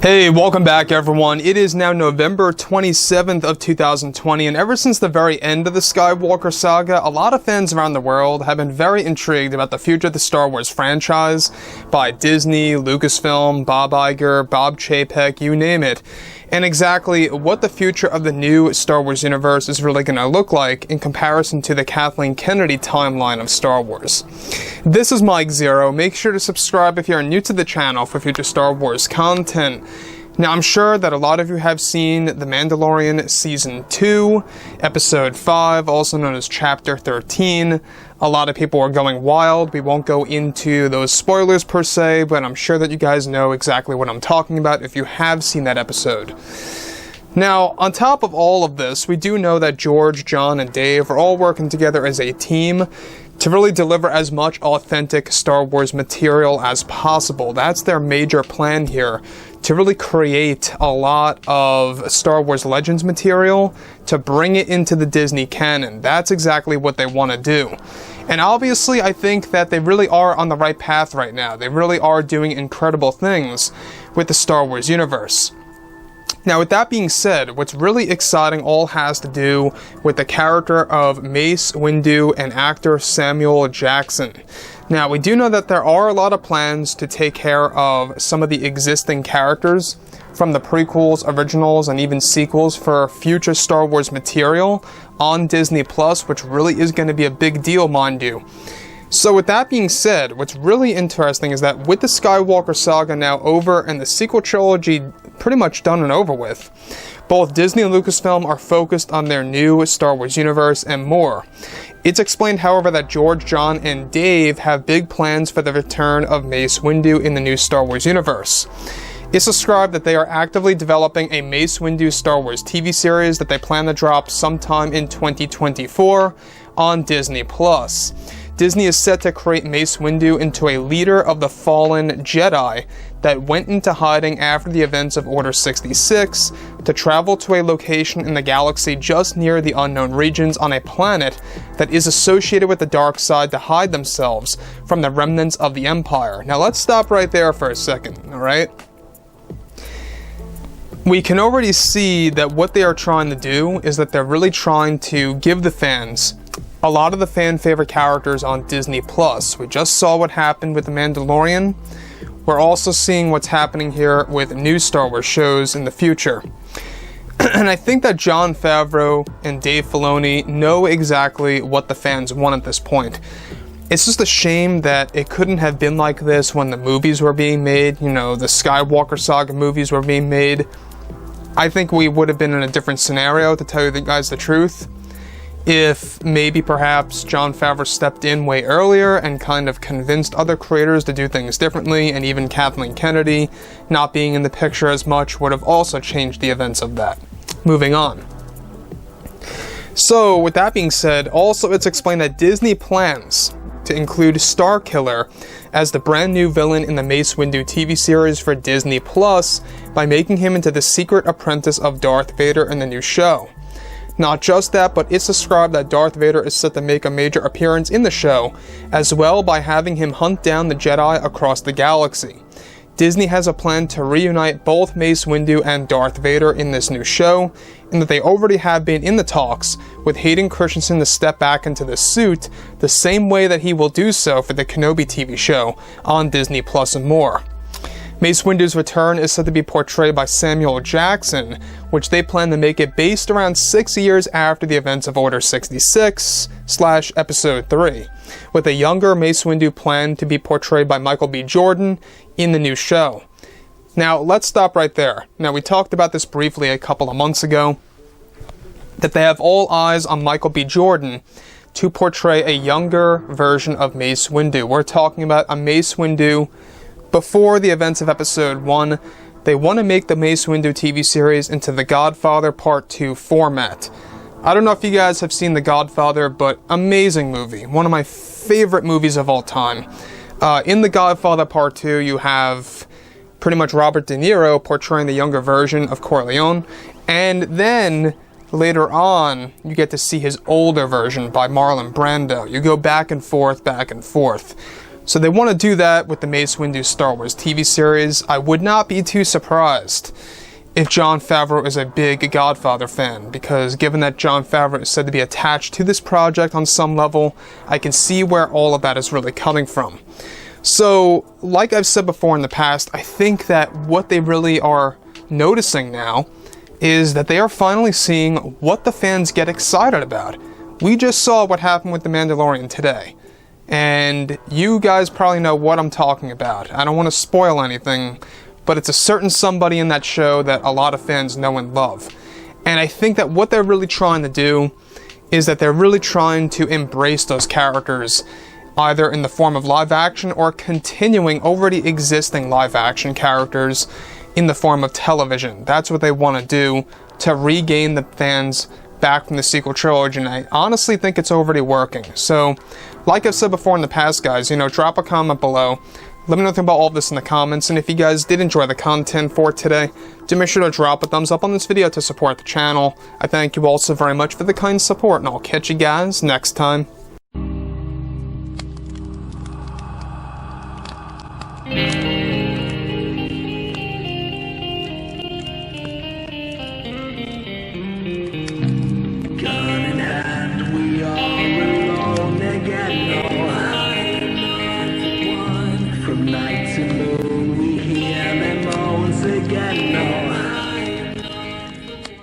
Hey, welcome back everyone. It is now November 27th of 2020, and ever since the very end of the Skywalker saga, a lot of fans around the world have been very intrigued about the future of the Star Wars franchise by Disney, Lucasfilm, Bob Iger, Bob Chapek, you name it, and exactly what the future of the new Star Wars universe is really going to look like in comparison to the Kathleen Kennedy timeline of Star Wars. This is Mike Zero. Make sure to subscribe if you're new to the channel for future Star Wars content. Now, I'm sure that a lot of you have seen The Mandalorian Season 2, Episode 5, also known as Chapter 13. A lot of people are going wild. We won't go into those spoilers per se, but I'm sure that you guys know exactly what I'm talking about if you have seen that episode. Now, on top of all of this, we do know that George, Jon, and Dave are all working together as a team to really deliver as much authentic Star Wars material as possible. That's their major plan here, to really create a lot of Star Wars Legends material to bring it into the Disney canon. That's exactly what they want to do. And obviously, I think that they really are on the right path right now. They really are doing incredible things with the Star Wars universe. Now, with that being said, what's really exciting all has to do with the character of Mace Windu and actor Samuel Jackson. Now, we do know that there are a lot of plans to take care of some of the existing characters from the prequels, originals, and even sequels for future Star Wars material on Disney+, which really is going to be a big deal, mind you. So with that being said, what's really interesting is that with the Skywalker saga now over and the sequel trilogy pretty much done and over with, both Disney and Lucasfilm are focused on their new Star Wars universe and more. It's explained, however, that George, Jon, and Dave have big plans for the return of Mace Windu in the new Star Wars universe. It's described that they are actively developing a Mace Windu Star Wars TV series that they plan to drop sometime in 2024 on Disney+. Disney is set to create Mace Windu into a leader of the fallen Jedi that went into hiding after the events of Order 66 to travel to a location in the galaxy just near the unknown regions on a planet that is associated with the dark side to hide themselves from the remnants of the Empire. Now let's stop right there for a second, alright? We can already see that what they are trying to do is that they're really trying to give the fans a lot of the fan favorite characters on Disney+. We just saw what happened with The Mandalorian. We're also seeing what's happening here with new Star Wars shows in the future. And I think that Jon Favreau and Dave Filoni know exactly what the fans want at this point. It's just a shame that it couldn't have been like this when the movies were being made, you know, the Skywalker saga movies were being made. I think we would have been in a different scenario, to tell you guys the truth, if maybe perhaps Jon Favreau stepped in way earlier and kind of convinced other creators to do things differently, and even Kathleen Kennedy not being in the picture as much would have also changed the events of that. Moving on. So, with that being said, also it's explained that Disney plans to include Starkiller as the brand new villain in the Mace Windu TV series for Disney+, by making him into the secret apprentice of Darth Vader in the new show. Not just that, but it's described that Darth Vader is set to make a major appearance in the show, as well by having him hunt down the Jedi across the galaxy. Disney has a plan to reunite both Mace Windu and Darth Vader in this new show, and that they already have been in the talks with Hayden Christensen to step back into the suit the same way that he will do so for the Kenobi TV show on Disney+ and more. Mace Windu's return is said to be portrayed by Samuel Jackson, which they plan to make it based around 6 years after the events of Order 66/Episode 3, with a younger Mace Windu planned to be portrayed by Michael B. Jordan in the new show. Now, let's stop right there. Now, we talked about this briefly a couple of months ago, that they have all eyes on Michael B. Jordan to portray a younger version of Mace Windu. We're talking about a Mace Windu before the events of Episode 1. They want to make the Mace Windu TV series into The Godfather Part 2 format. I don't know if you guys have seen The Godfather, but amazing movie. One of my favorite movies of all time. In The Godfather Part 2, you have pretty much Robert De Niro portraying the younger version of Corleone, and then later on, you get to see his older version by Marlon Brando. You go back and forth, back and forth. So they want to do that with the Mace Windu Star Wars TV series. I would not be too surprised if Jon Favreau is a big Godfather fan, because given that Jon Favreau is said to be attached to this project on some level, I can see where all of that is really coming from. So, like I've said before in the past, I think that what they really are noticing now is that they are finally seeing what the fans get excited about. We just saw what happened with The Mandalorian today, and you guys probably know what I'm talking about. I don't want to spoil anything, but it's a certain somebody in that show that a lot of fans know and love. And I think that what they're really trying to do is that they're really trying to embrace those characters, either in the form of live action or continuing already existing live action characters in the form of television. That's what they want to do to regain the fans back from the sequel trilogy, and I honestly think it's already working. So, like I've said before in the past, guys, drop a comment below. Let me know about all of this in the comments, and if you guys did enjoy the content for today, do make sure to drop a thumbs up on this video to support the channel. I thank you all so very much for the kind support, and I'll catch you guys next time.